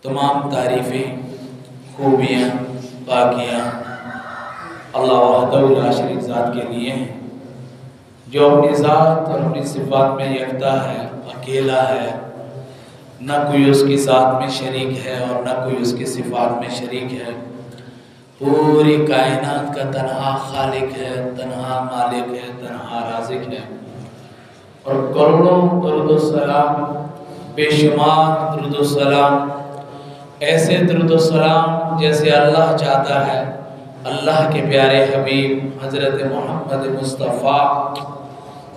तमाम तारीफ़ें खूबियाँ बाकियाँ अल्लाह वहदहु ला शरीक ज़ात के लिए हैं, जो अपनी ज़ात और अपनी सिफ़ात में यकता है, अकेला है, न कोई उसकी ज़ात में शरीक है और न कोई उसकी सिफ़ात में शरीक है। पूरी कायनात का तन्हा खालिक है, तन्हा मालिक है, तन्हा राज़िक है। और करोड़ों दुरूद सलाम, बेशुमार दुरूद सलाम, ऐसे दुरूद सलाम जैसे अल्लाह चाहता है अल्लाह के प्यारे हबीब हज़रत मोहम्मद मुस्तफ़ा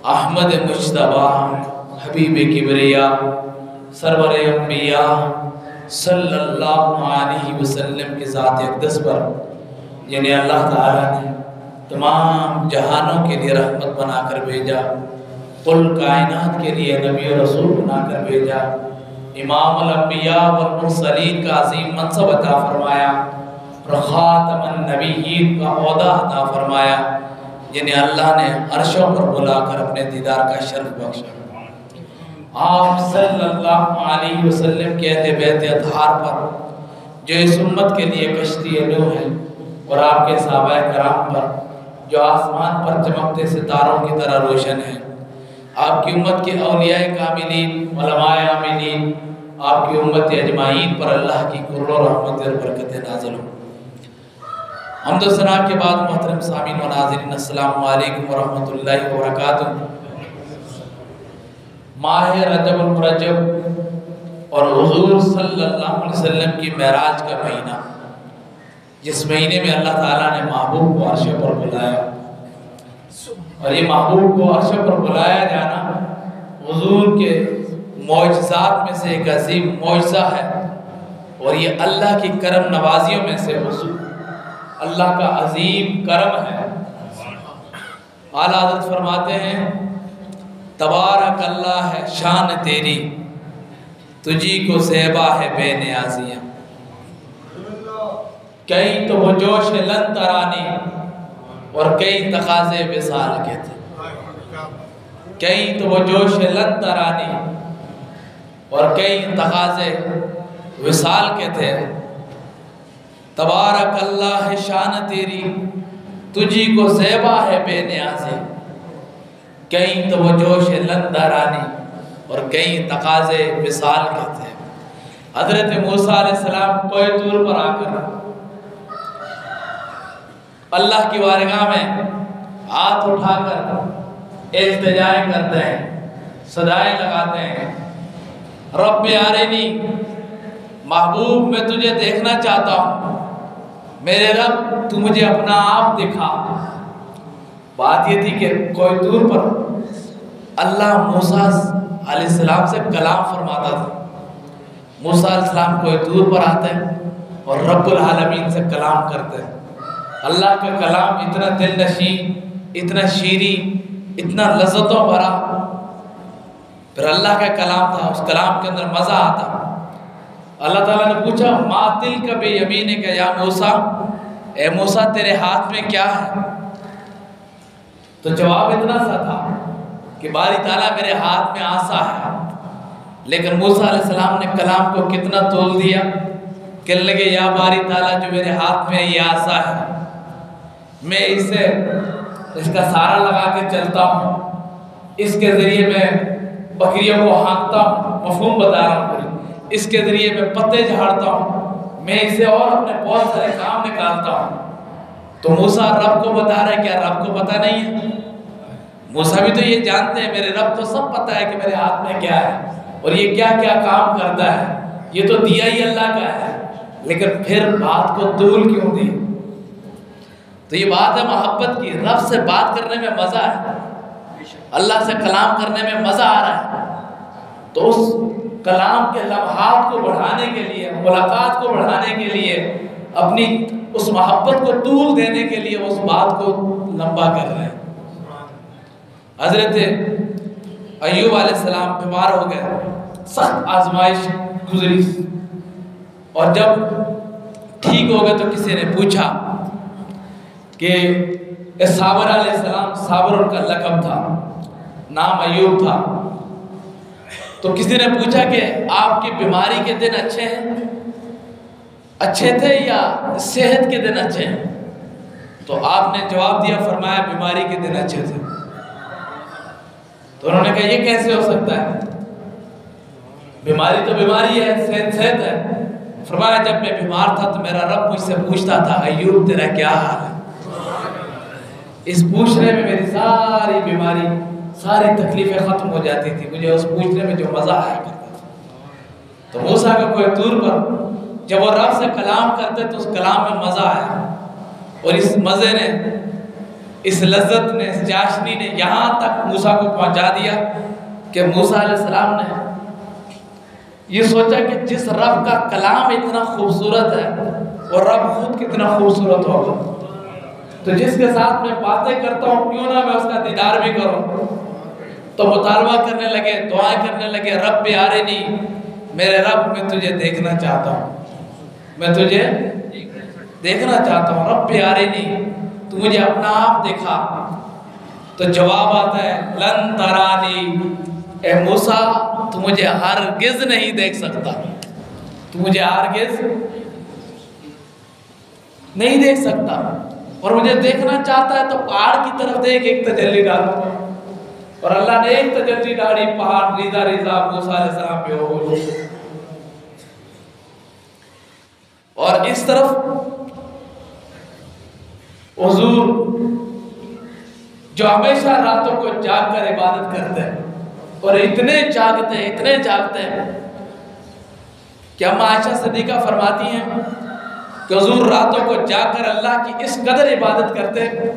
अहमद मुज्तबा हबीब किबरिया सरवर अंबिया सल्लल्लाहु अलैहि वसल्लम की ज़ात अक़दस पर, यानी अल्लाह ताला ने तमाम जहानों के लिए रहमत बनाकर भेजा, कुल कायनात के लिए नबी और रसूल बनाकर भेजा, इमामुल अंबिया वल मुरसलीन का अज़ीम मनसब अता फरमाया और ख़ातमुन नबिय्यीन का ओहदा अता फरमाया, यानी अल्लाह ने अर्शों पर बुलाकर अपने दीदार का शर्फ बख्शा। आप सल्लल्लाहु अलैहि वसल्लम के अहले बैत अतहार पर जो इस उम्मत के लिए कश्ती नूह है और आपके सहाबाए कराम पर जो आसमान पर चमकते सितारों की तरह रोशन है, आपकी उम्मत के औलियाए कामिलीन, उलमाए आमिलीन, आपकी उम्मत अजमाइन पर अल्लाह की कुर्र रहमत और बरकत नाज़िल हो। हम्द व सना के बाद मोहतरम सामीन व नाज़रीन, अस्सलामु अलैकुम व रहमतुल्लाहि व बरकातुहू। माह रजबुल मुरज्जब और हुज़ूर सल्लल्लाहु अलैहि वसल्लम की मेराज का महीना, जिस महीने में अल्लाह ताला ने महबूब को अर्श पर बुलाया, और ये महबूब को अर्श पर बुलाया जाना हुज़ूर के मौजज़ात में से एक अजीम मौजज़ा है, और ये अल्लाह की करम नवाजियों में से हुज़ूर अल्लाह का अजीम करम है। आला हज़रत फरमाते हैं, तबारक अल्लाह है शान तेरी, तुझी को ज़ेबा है बेनियाज़ियाँ। कई तो वो जोश लन तरानी और कई तकाज़े विसाल के थे। कई तो वो जोश लन तरानी और कई तकाज़े विसाल के थे। तबारक अल्लाह है शान तेरी, तुझी को ज़ेबा है बेनियाज़ी। कई तो वो जोश लन तरानी और कई तकाज़े विसाल के थे। हज़रत मूसा अलैहिस्सलाम कोई दूर पर आकर अल्लाह की बारगाह में हाथ उठाकर इल्तिजाएं करते हैं, सदाएं लगाते हैं, रब्बे आरिनी, महबूब मैं तुझे देखना चाहता हूँ, मेरे रब तू मुझे अपना आप दिखा। बात ये थी कि कोई दूर पर अल्लाह मूसा अलैहिस्सलाम से कलाम फरमाता था। मूसा अलैहिस्सलाम कोई दूर पर आते हैं और रब्बुल आलमीन से कलाम करते हैं। अल्लाह का कलाम इतना दिल नशीन, इतना शीरी, इतना लज़्ज़तों भरा। फिर अल्लाह का कलाम था, उस कलाम के अंदर मज़ा आता। अल्लाह ताला ने पूछा, मा तिल्का बियमीनिका या मूसा, ए मूसा तेरे हाथ में क्या है? तो जवाब इतना सा था कि बारी ताला मेरे हाथ में आसा है। लेकिन मूसा अलैहिस्सलाम ने कलाम को कितना तोल दिया, कहने लगे, या बारी ताला जो मेरे हाथ में ये आसा है, मैं इसे इसका सहारा लगा के चलता हूँ, इसके ज़रिए मैं बकरियों को हाँकता हूँ, मफ़हूम बता रहा हूँ, इसके ज़रिए मैं पत्ते झाड़ता हूँ, मैं इसे और अपने बहुत सारे काम निकालता हूँ। तो मूसा रब को बता रहे, क्या रब को पता नहीं है? मूसा भी तो ये जानते हैं, मेरे रब को सब पता है कि मेरे हाथ में क्या है और ये क्या क्या काम करता है, ये तो दिया ही अल्लाह का है। लेकिन फिर बात को तूल क्यों दी? तो ये बात है मोहब्बत की। रब से बात करने में मज़ा है, अल्लाह से कलाम करने में मज़ा आ रहा है। तो उस कलाम के लम्हात को बढ़ाने के लिए, मुलाकात को बढ़ाने के लिए, अपनी उस मोहब्बत को तूल देने के लिए उस बात को लंबा कर रहे हैं। हज़रत अय्यूब अलैहिस्सलाम बीमार हो गए, सख्त आजमाइश गुजरी, और जब ठीक हो गए तो किसी ने पूछा कि साबर अलैहिस्सलाम, साबर उनका लक़ब था, नाम अय्यूब था, तो किसी ने पूछा कि आपकी बीमारी के दिन अच्छे हैं? اچھے تھے یا صحت کے دن اچھے ہیں؟ تو آپ نے جواب دیا، فرمایا بیماری کے دن اچھے تھے۔ تو انہوں نے کہا یہ کیسے ہو سکتا ہے؟ بیماری تو بیماری ہے، صحت صحت ہے۔ فرمایا جب میں بیمار تھا تو میرا رب مجھ سے پوچھتا تھا ایوب تیرا کیا حال ہے؟ اس پوچھنے میں میری ساری بیماری، ساری تکلیفیں ختم ہو جاتی تھی، مجھے اس پوچھنے میں جو مزہ آیا کرتا تھا۔ تو موسیٰ کا کوئی طور پر جب وہ رب سے کلام کرتے تو اس کلام میں مزہ آیا، اور اس مزے نے، اس لذت نے، اس چاشنی نے یہاں تک موسیٰ کو پہنچا دیا کہ موسیٰ علیہ السلام نے یہ سوچا کہ جس رب کا کلام اتنا خوبصورت ہے اور رب خود کتنا خوبصورت ہوگا، تو جس کے ساتھ میں باتیں کرتا ہوں کیوں نہ میں اس کا دیدار بھی کروں۔ تو مطالبہ کرنے لگے، دعائیں کرنے لگے، رب ارنی، میرے رب میں تجھے دیکھنا چاہتا ہوں، میں تجھے دیکھنا چاہتا ہوں، رب ارنی، تو مجھے اپنا آپ دکھا۔ تو جواب آتا ہے لن ترانی، اے موسیٰ تو مجھے ہرگز نہیں دیکھ سکتا، تو مجھے ہرگز نہیں دیکھ سکتا، اور مجھے دیکھنا چاہتا ہے تو پہاڑ کی طرف دیکھ، ایک تجلی ڈالوں۔ اور اللہ نے ایک تجلی ڈالی، پہاڑ ریزا ریزا موسیٰ علیہ السلام پہ ہو۔ اور اس طرف حضور جو ہمیشہ راتوں کو جاگ کر عبادت کرتے ہیں، اور اتنے جاگتے ہیں کہ اما عائشہ صدیقہ فرماتی ہیں کہ حضور راتوں کو جاگ کر اللہ کی اس قدر عبادت کرتے ہیں،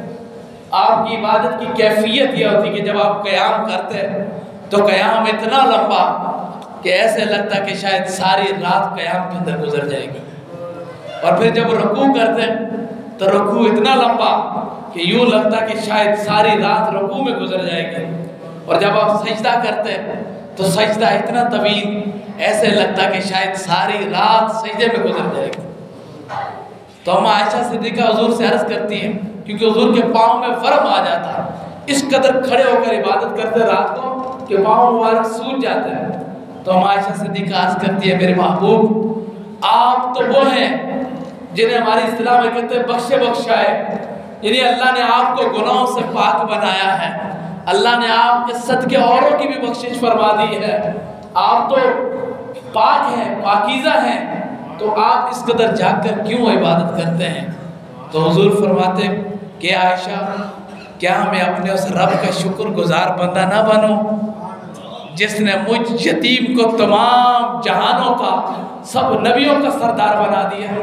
آپ کی عبادت کی کیفیت یہ ہوتی کہ جب آپ قیام کرتے ہیں تو قیام اتنا لمبا کہ ایسے لگتا کہ شاید ساری رات قیام کے اندر گزر جائے گی، اور پھر جب رکوع کرتے ہیں تو رکوع اتنا لمبا کہ یوں لگتا کہ شاید ساری رات رکوع میں گزر جائے گی، اور جب آپ سجدہ کرتے ہیں تو سجدہ اتنا طویل، ایسے لگتا کہ شاید ساری رات سجدے میں گزر جائے گی۔ تو اما عائشہ صدیقہ حضور سے عرض کرتی ہیں، کیونکہ حضور کے پاؤں میں ورم آ جاتا، اس قدر کھڑے ہو کر عبادت کرتے رات کو کہ پاؤں مبارک سوج جاتے ہیں۔ تو اما عائشہ صدیقہ عرض کرتی ہے میرے محبوب آپ تو وہ ہیں جنہیں ہماری اصطلاح میں کہتے ہیں بخشے بخشائے، یعنی اللہ نے آپ کو گناہوں سے پاک بنایا ہے، اللہ نے آپ کے صدقے اوروں کی بھی بخشش فرما دی ہے، آپ تو پاک ہیں، پاکیزہ ہیں، تو آپ اس قدر جاگ کر کیوں عبادت کرتے ہیں؟ تو حضور فرماتے کہ عائشہ کیا میں اپنے اس رب کا شکر گزار بندہ نہ بنوں جس نے مجھ یتیم کو تمام جہانوں کا، سب نبیوں کا سردار بنا دیا ہے۔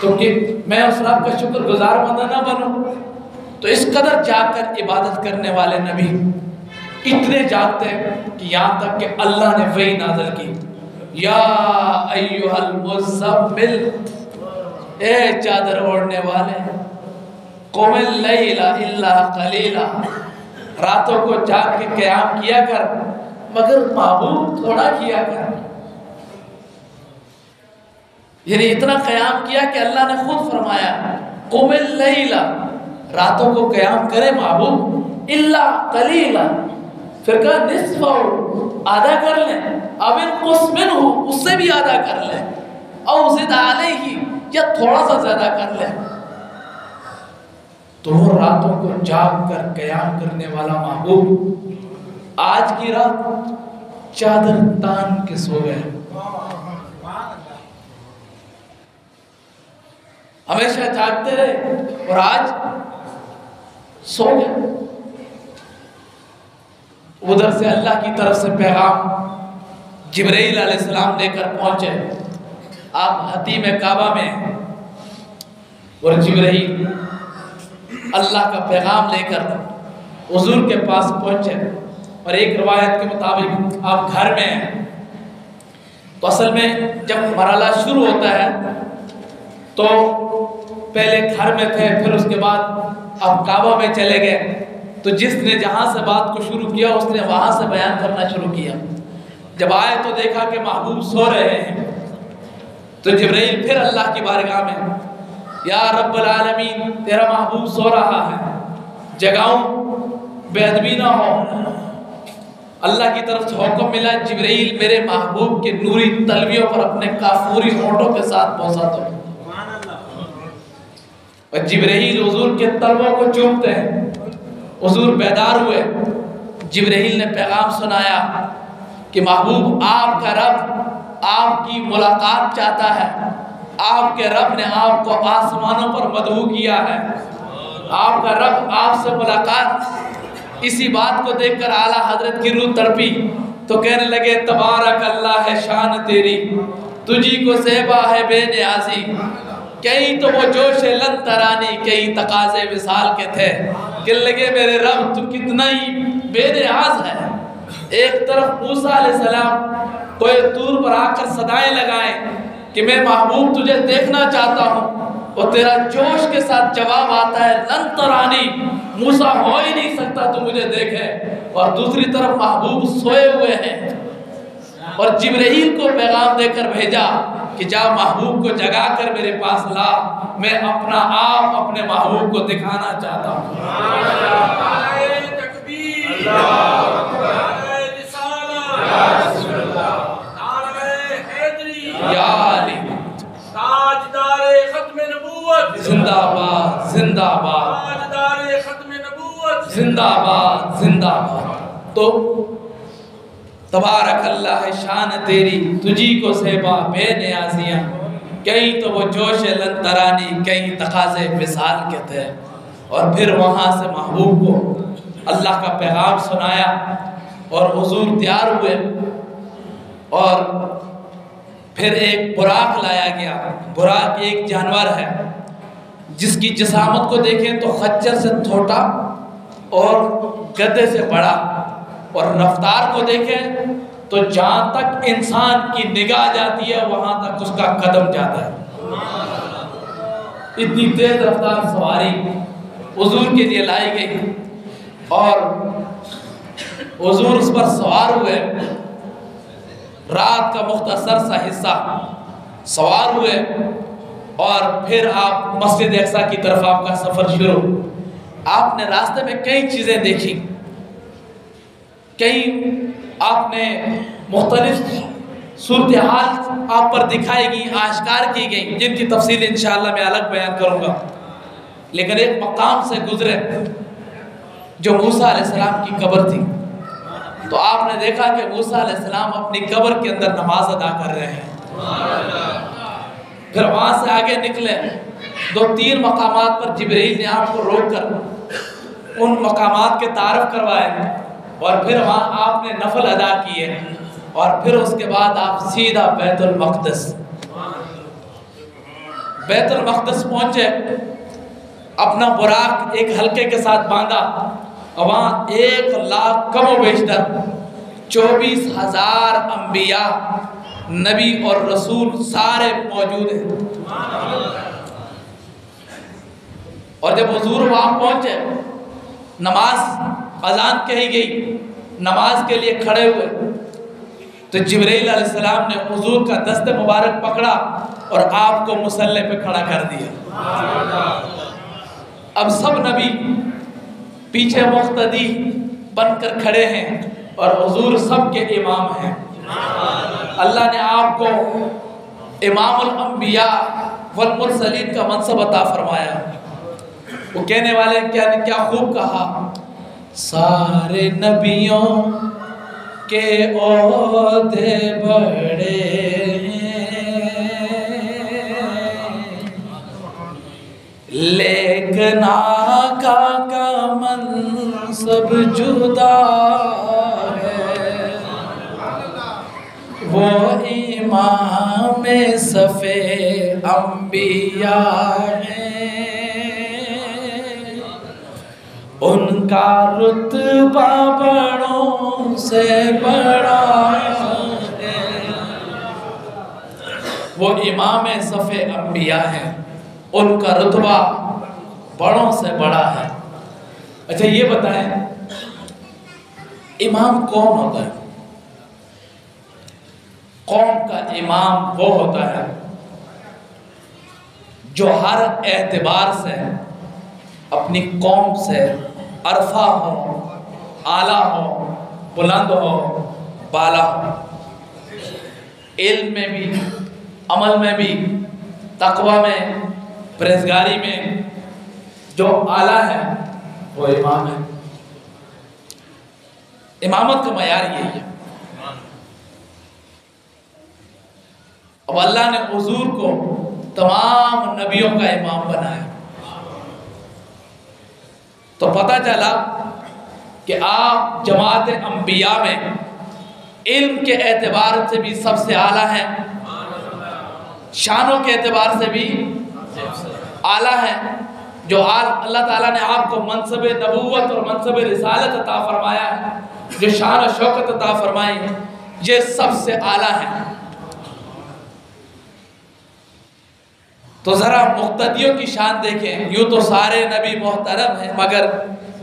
تو کہ میں اس رب کا شکر گزار بندہ نہ بنوں، تو اس قدر جاگ کر عبادت کرنے والے نبی اتنے جاگتے ہیں کہ یہاں تک کہ اللہ نے وحی نازل کی، یا ایھا المزمل، اے چادر اوڑھنے والے، قم اللیل الا قلیلا، راتوں کو جاگ کے قیام کیا کر مگر محبوب تھوڑا کیا کر۔ یعنی اتنا قیام کیا کہ اللہ نے خود فرمایا قم اللیل، راتوں کو قیام کرے محبوب، الا قلیلا، پھر کہا نصف آدھا کر لیں، اب انقص منہ، اس سے بھی آدھا کر لیں، او زد علیہ، یا تھوڑا سا زیادہ کر لیں۔ تو وہ راتوں کو جاگ کر قیام کرنے والا محبوب آج کی رات چادر تان کے سو گئے، ہمیشہ جاگتے رہے اور آج سو گئے۔ ادھر سے اللہ کی طرف سے پیغام جبرائیل علیہ السلام لے کر پہنچے، آپ حتیم کعبہ میں، اور جبرائیل اللہ کا پیغام لے کر حضور کے پاس پہنچے، اور ایک روایت کے مطابق آپ گھر میں ہیں۔ تو اصل میں جب مرحلہ شروع ہوتا ہے تو پہلے گھر میں تھے، پھر اس کے بعد آپ کعبہ میں چلے گئے، تو جس نے جہاں سے بات کو شروع کیا اس نے وہاں سے بیان کرنا شروع کیا۔ جب آئے تو دیکھا کہ محبوب سو رہے ہیں، تو جبرائیل پھر اللہ کی بارگاہ میں، یا رب العالمین تیرا محبوب سو رہا ہے، جگاؤں؟ بے ادبی نہ ہو۔ اللہ کی طرف سے حکم ملا جبرائیل میرے محبوب کے نوری تلویوں پر اپنے کافوری ہونٹوں کے ساتھ بوسہ دو، اور جبرائیل حضور کے تلووں کو چومتے ہیں۔ حضور بیدار ہوئے، جبرائیل نے پیغام سنایا کہ محبوب آپ کا رب آپ کی ملاقات چاہتا ہے، آپ کے رب نے آپ کو آسمانوں پر مدعو کیا ہے، آپ کا رب آپ سے ملاقات۔ اسی بات کو دیکھ کر اعلیٰ حضرت کی روح تڑپی تو کہنے لگے تبارک اللہ ہے شان تیری، تجھی کو زیبا ہے بے نیازی۔ کہیں تو وہ جوش لن ترانی، کہیں تقاضے وصال کے تھے، کہنے لگے میرے رب تو کتنا ہی بے نیاز ہے۔ ایک طرف موسیٰ علیہ السلام کوئی طور پر آ کر صدائیں لگائیں کہ میں محبوب تجھے دیکھنا چاہتا ہوں، اور تیرا جوش کے ساتھ جواب آتا ہے لن ترانی، موسیٰ ہو ہی نہیں سکتا تو مجھے دیکھے۔ اور دوسری طرف محبوب سوئے ہوئے ہیں، اور جبرائیل کو پیغام دے کر بھیجا کہ جا محبوب کو جگا کر میرے پاس لا، میں اپنا آپ اپنے محبوب کو دکھانا چاہتا ہوں۔ یا علی تاجدار ختم نبوت زندہ باد زندہ باد، تاجدار ختم نبوت زندہ باد زندہ باد۔ تو تبارک اللہ شان تیری، تجھی کو زیبا بے نیازیاں، کہیں تو وہ جوش لن ترانی، کہیں تقاضے وصال کے تھے۔ اور پھر وہاں سے محبوب کو اللہ کا پیغام سنایا، اور حضور تیار ہوئے، اور پھر ایک براق لایا گیا۔ براق ایک جانور ہے جس کی جسامت کو دیکھیں تو خچر سے چھوٹا اور گدھے سے بڑا، اور رفتار کو دیکھیں تو جہاں تک انسان کی نگاہ جاتی ہے وہاں تک اس کا قدم جاتا ہے۔ اتنی تیز رفتار سواری حضور کے لیے لائی گئی، اور حضور اس پر سوار ہوئے۔ رات کا مختصر سا حصہ سوار ہوئے، اور پھر آپ مسجد اقصیٰ کی طرف آپ کا سفر شروع۔ آپ نے راستے میں کئی چیزیں دیکھی، کئی آپ نے مختلف صورتحال آپ پر دکھائی گئی، آشکار کی گئی، جن کی تفصیل انشاءاللہ میں الگ بیان کروں گا۔ لیکن ایک مقام سے گزرے جو موسیٰ علیہ السلام کی قبر تھی، تو آپ نے دیکھا کہ موسیٰ علیہ السلام اپنی قبر کے اندر نماز ادا کر رہے ہیں۔ پھر وہاں سے آگے نکلے، 2-3 مقامات پر جبرائیل نے آپ کو روک کر ان مقامات کے تعارف کروائے، اور پھر وہاں آپ نے نفل ادا کیے، اور پھر اس کے بعد آپ سیدھا بیت المقدس پہنچے۔ اپنا براق ایک حلقے کے ساتھ باندھا، اور وہاں 1 لاکھ کم و بیشتر 24,000 انبیاء، نبی اور رسول سارے موجود ہیں۔ اور جب حضور وہاں پہنچے، نماز اذان کہی گئی، نماز کے لیے کھڑے ہوئے، تو جبرائیل علیہ السلام نے حضور کا دست مبارک پکڑا اور آپ کو مصلی پہ کھڑا کر دیا۔ اب سب نبی پیچھے مقتدی بن کر کھڑے ہیں، اور حضور سب کے امام ہیں۔ اللہ نے آپ کو امام الانبیاء والمرسلین کا منصب عطا فرمایا۔ وہ کہنے والے کیا خوب کہا، سارے نبیوں کے عہدے بڑے لیکن آقا کا منصب جدا ہے، وہ امام صف انبیاء ہیں، ان کا رتبہ بڑوں سے بڑا ہے، وہ امام صف انبیاء ہیں، ان کا رتبہ بڑوں سے بڑا ہے۔ اچھا یہ بتائیں، امام کون ہوتا ہے؟ قوم کا امام وہ ہوتا ہے جو ہر اعتبار سے اپنی قوم سے عرفہ ہو، आला हो, बुलंद हो, बाला हो। इल्म में भी, अमल में भी, तकवा में, परहेज़गारी में जो आला है वो इमाम है। इमामत का मयार यही है। अब अल्लाह ने हुजूर को तमाम नबियों का इमाम बनाया, तो पता चला कि आप जमात अंबिया में इल्म के एतबार से भी सबसे आला हैं, शानों के एतबार से भी आला हैं। जो अल्लाह ताला ने आपको मनसब नबूवत और मनसब रिसालत अता फरमाया है, जो शान और शौकत अता फरमाई है, ये सबसे आला है। तो ज़रा मुक्तदियों की शान देखें। यूँ तो सारे नबी मोहतरम हैं, मगर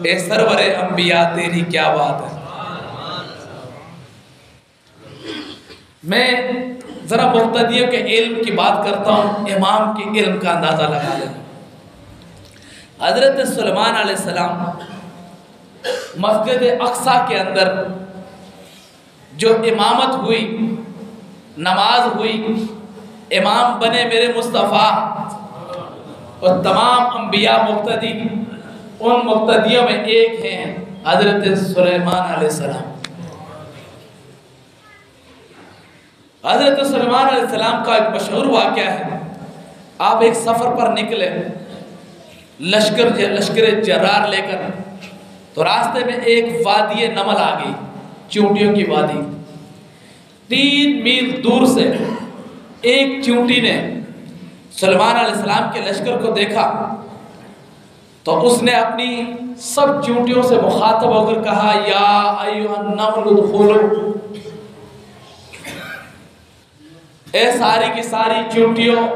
ए सरवरे अंबिया तेरी क्या बात है। मैं ज़रा मुक्तदियों के इल्म की बात करता हूँ, इमाम के इल्म का अंदाज़ा लगा लेना। हज़रत सुलेमान अलैहिस्सलाम मस्जिद अक्सा के अंदर जो इमामत हुई, नमाज हुई, इमाम बने मेरे मुस्तफ़ा और तमाम अंबिया मुक्तदी, उन मुक्तदियों में एक हैं हज़रत सुलेमान अलैहिस्सलाम। हज़रत सुलेमान अलैहिस्सलाम का एक मशहूर वाक़या है। आप एक सफ़र पर निकले लश्कर जरार लेकर, तो रास्ते में एक वादी नमल आ गई, चींटियों की वादी। 3 मील दूर से एक चींटी ने सुलेमान अलैहिस्सलाम के लश्कर को देखा, तो उसने अपनी सब चींटियों से मुखातब होकर कहा, या अय्युहन नमल उदखुलू, ए सारी की सारी चींटियों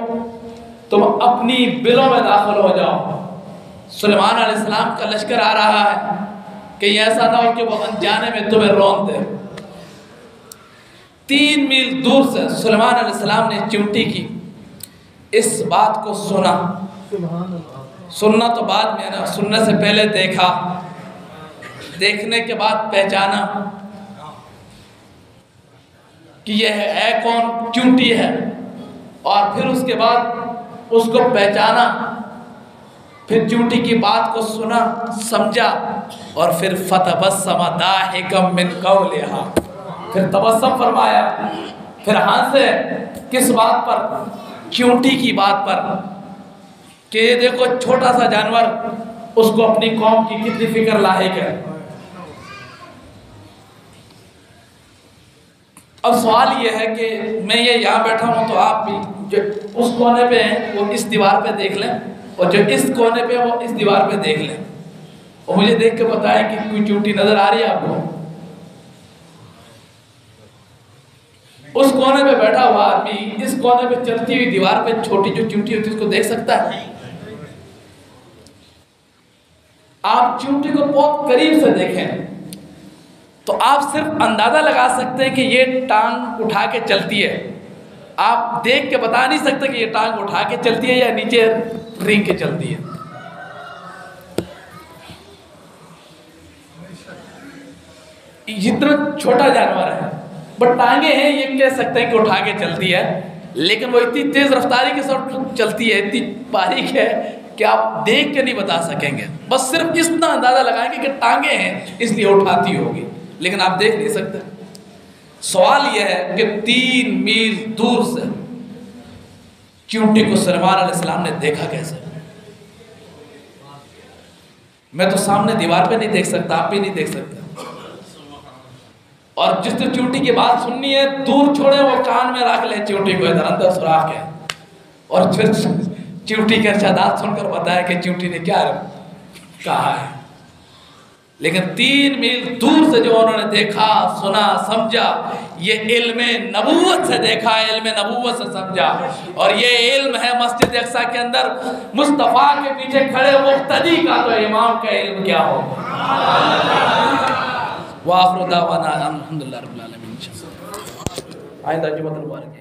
तुम अपनी बिलों में दाखिल हो जाओ। सुलेमान अलैहिस्सलाम का लश्कर आ रहा है, कहीं ऐसा ना हो कि वो अनजाने में तुम्हें रौंद दे। 3 मील दूर से सुलेमान अलैहिस्सलाम ने चींटी की इस बात को सुना। सुनना तो बाद में ना, सुनने से पहले देखा, देखने के बाद पहचाना कि यह है कौन, चींटी है। और फिर उसके बाद उसको पहचाना, फिर चींटी की बात को सुना, समझा, और फिर फतबस्सम दाहिकम मिन कौलिहा, फिर तबस्सुम फरमाया, फिर हंसे। किस बात पर? चींटी की बात पर, कि ये देखो छोटा सा जानवर, उसको अपनी कौम की कितनी फिक्र लायक है। अब सवाल ये है कि मैं ये यहाँ बैठा हूँ, तो आप भी जो उस कोने पे हैं वो इस दीवार पे देख लें, और जो इस कोने पे वो इस दीवार पे देख लें, और मुझे देख के बताएं कि कोई चींटी नजर आ रही है आपको? उस कोने पे बैठा हुआ आदमी इस कोने पे चलती हुई दीवार पे छोटी जो चींटी होती है उसको देख सकता है? आप चींटी को बहुत करीब से देखें तो आप सिर्फ अंदाजा लगा सकते हैं कि ये टांग उठा के चलती है। आप देख के बता नहीं सकते कि ये टांग उठा के चलती है या नीचे रेंग के चलती है। इतना छोटा जानवर है, बट टांगे हैं, ये कह सकते हैं कि उठा के चलती है, लेकिन वो इतनी तेज रफ्तारी के साथ चलती है, इतनी बारीक है कि आप देख के नहीं बता सकेंगे। बस सिर्फ इतना अंदाजा लगाएंगे कि टांगे हैं इसलिए उठाती होगी, लेकिन आप देख नहीं सकते। सवाल यह है कि 3 मील दूर से चींटी को सुलेमान अलैहिस्सलाम ने देखा कैसे? मैं तो सामने दीवार पे नहीं देख सकता, आप भी नहीं देख सकते। और जिसने चींटी की बात सुननी है दूर छोड़े, वो कान में रख ले चींटी को, इधर अंदर सुराख है, और फिर चींटी के इरशादात सुनकर बताया कि चींटी ने क्या कहा है। लेकिन 3 मील दूर से जो उन्होंने देखा, सुना, समझा, ये इल्म नबूवत से देखा, इल्म नबूवत से समझा, और ये इल्म है मस्जिद अक्सा के अंदर मुस्तफ़ा के पीछे खड़े मुक्तदी का, तो इमाम का इल्म क्या हो। वाखिर दावाना अल्हम्दुलिल्लाह रब्बिल आलमीन। आइंदा जुम्मतुल मुबारक।